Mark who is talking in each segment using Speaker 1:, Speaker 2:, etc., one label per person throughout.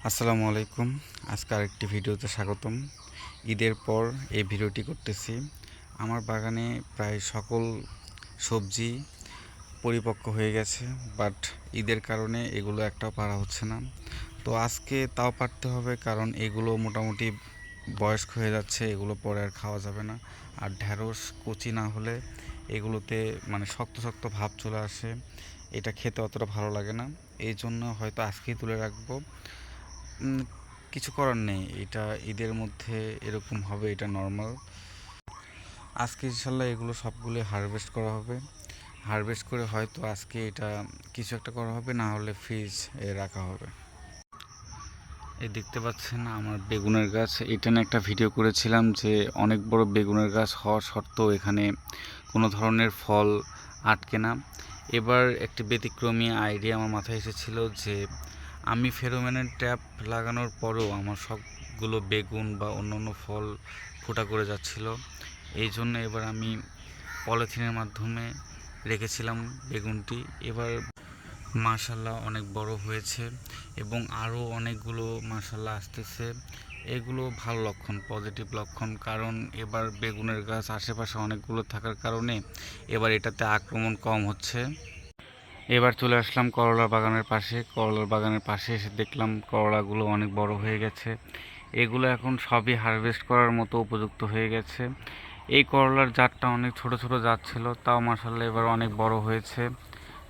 Speaker 1: আসসালামু আলাইকুম। আজকে আরেকটি ভিডিওতে স্বাগতম। ঈদের পর এই ভিডিওটি করতেছি। আমার বাগানে প্রায় সকল সবজি পরিপক্ক হয়ে গেছে, বাট ঈদের কারণে এগুলো একটাও পারা হচ্ছে না। তো আজকে তাও পারতে হবে, কারণ এগুলো মোটামুটি বয়স্ক হয়ে যাচ্ছে, এগুলো পরে আর খাওয়া যাবে না। আর ঢ্যাঁড়স কচি না হলে এগুলোতে মানে শক্ত শক্ত ভাব চলে আসে, এটা খেতে অতটা ভালো লাগে না। এই জন্য হয়তো আজকেই তুলে রাখবো। উম, কিছু করার নেই, এটা ঈদের মধ্যে এরকম হবে, এটা নর্মাল। আজকে ইনশাল্লাহ এগুলো সবগুলো হারভেস্ট করা হবে। হারভেস্ট করে হয়তো আজকে এটা কিছু একটা করা হবে, না হলে ফ্রিজ রাখা হবে। এই দেখতে পাচ্ছেন আমার বেগুনের গাছ, এটা নিয়ে একটা ভিডিও করেছিলাম যে অনেক বড় বেগুনের গাছ হওয়া সত্ত্বেও এখানে কোনো ধরনের ফল আটকে না। এবার একটি ব্যতিক্রমী আইডিয়া আমার মাথায় এসেছিল যে আমি ফেরোমনের ট্র্যাপ লাগানোর পরেও আমার সবগুলো বেগুন বা অন্য ফল ফোটা করে যাচ্ছিল। এই জন্য এবার আমি পলিথিনের মাধ্যমে রেখেছিলাম বেগুনটি। এবার মাশাল্লাহ অনেক বড় হয়েছে এবং আরও অনেকগুলো মাশাল্লাহ আসতেছে। এগুলো ভালো লক্ষণ, পজিটিভ লক্ষণ, কারণ এবার বেগুনের গাছ আশেপাশে অনেকগুলো থাকার কারণে এবার এটাতে আক্রমণ কম হচ্ছে। এবার চলে আসলাম করলার বাগানের পাশে। করলার বাগানের পাশে এসে দেখলাম করলাগুলো অনেক বড় হয়ে গেছে। এগুলো এখন সবই হারভেস্ট করার মতো উপযুক্ত হয়ে গেছে। এই করলার জাতটা অনেক ছোট ছোট জাত ছিল, তাও মাশাল্লাহ এবার অনেক বড় হয়েছে।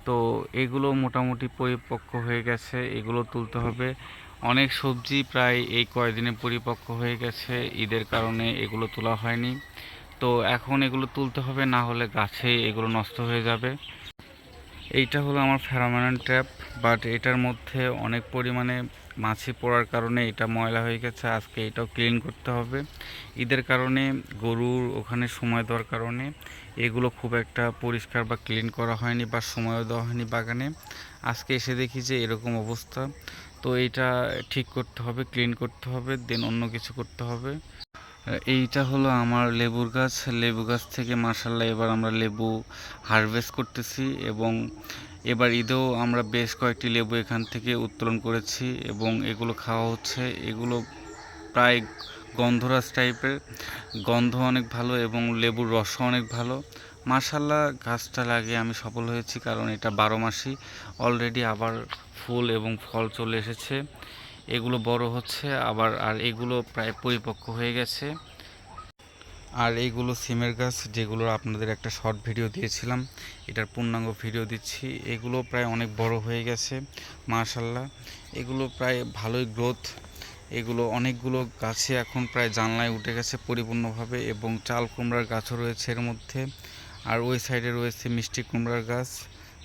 Speaker 1: তো এগুলো মোটামুটি পরিপক্ক হয়ে গেছে, এগুলো তুলতে হবে। অনেক সবজি প্রায় এই কয়েকদিনে পরিপক্ক হয়ে গেছে, ঈদের কারণে এগুলো তোলা হয়নি। তো এখন এগুলো তুলতে হবে, না হলে গাছে এগুলো নষ্ট হয়ে যাবে। এইটা হলো আমার ফেরোমন ট্র্যাপ, বাট এটার মধ্যে অনেক পরিমাণে মাছি পড়ার কারণে এটা ময়লা হয়ে গেছে। আজকে এটাও ক্লিন করতে হবে। ঈদের কারণে গরুর ওখানে সময় দেওয়ার কারণে এগুলো খুব একটা পরিষ্কার বা ক্লিন করা হয়নি বা সময়ও দেওয়া হয়নি বাগানে। আজকে এসে দেখি যে এরকম অবস্থা। তো এইটা ঠিক করতে হবে, ক্লিন করতে হবে, দেন অন্য কিছু করতে হবে। এইটা হলো আমার লেবুর গাছ। লেবু গাছ থেকে মাশাল্লাহ এবার আমরা লেবু হারভেস্ট করতেছি এবং এবার ঈদেও আমরা বেশ কয়েকটি লেবু এখান থেকে উত্তোলন করেছি এবং এগুলো খাওয়া হচ্ছে। এগুলো প্রায় গন্ধরাজ টাইপের, গন্ধ অনেক ভালো এবং লেবুর রসও অনেক ভালো। মাশাল্লাহ গাছটা লাগিয়ে আমি সফল হয়েছি, কারণ এটা 12 মাসই। অলরেডি আবার ফুল এবং ফল চলে এসেছে, এগুলো বড় হচ্ছে আবার, আর এগুলো প্রায় পরিপক্ক হয়ে গেছে। আর এইগুলো সিমের গাছ, যেগুলোর আপনাদের একটা শর্ট ভিডিও দিয়েছিলাম, এটার পূর্ণাঙ্গ ভিডিও দিচ্ছি। এগুলো প্রায় অনেক বড় হয়ে গেছে মাশাল্লাহ, এগুলো প্রায় ভালোই গ্রোথ। এগুলো অনেকগুলো গাছে এখন প্রায় জানলায় উঠে গেছে পরিপূর্ণভাবে, এবং চাল কুমড়ার গাছও রয়েছে এর মধ্যে। আর ওই সাইডে রয়েছে মিষ্টি কুমড়ার গাছ।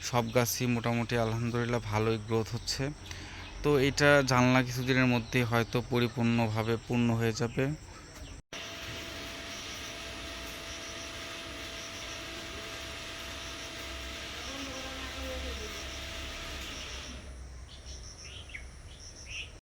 Speaker 1: সব গাছই মোটামুটি আলহামদুলিল্লাহ ভালোই গ্রোথ হচ্ছে। তো এটা জানলা কিছুদিনের মধ্যেই হয়তো পরিপূর্ণভাবে পূর্ণ হয়ে যাবে।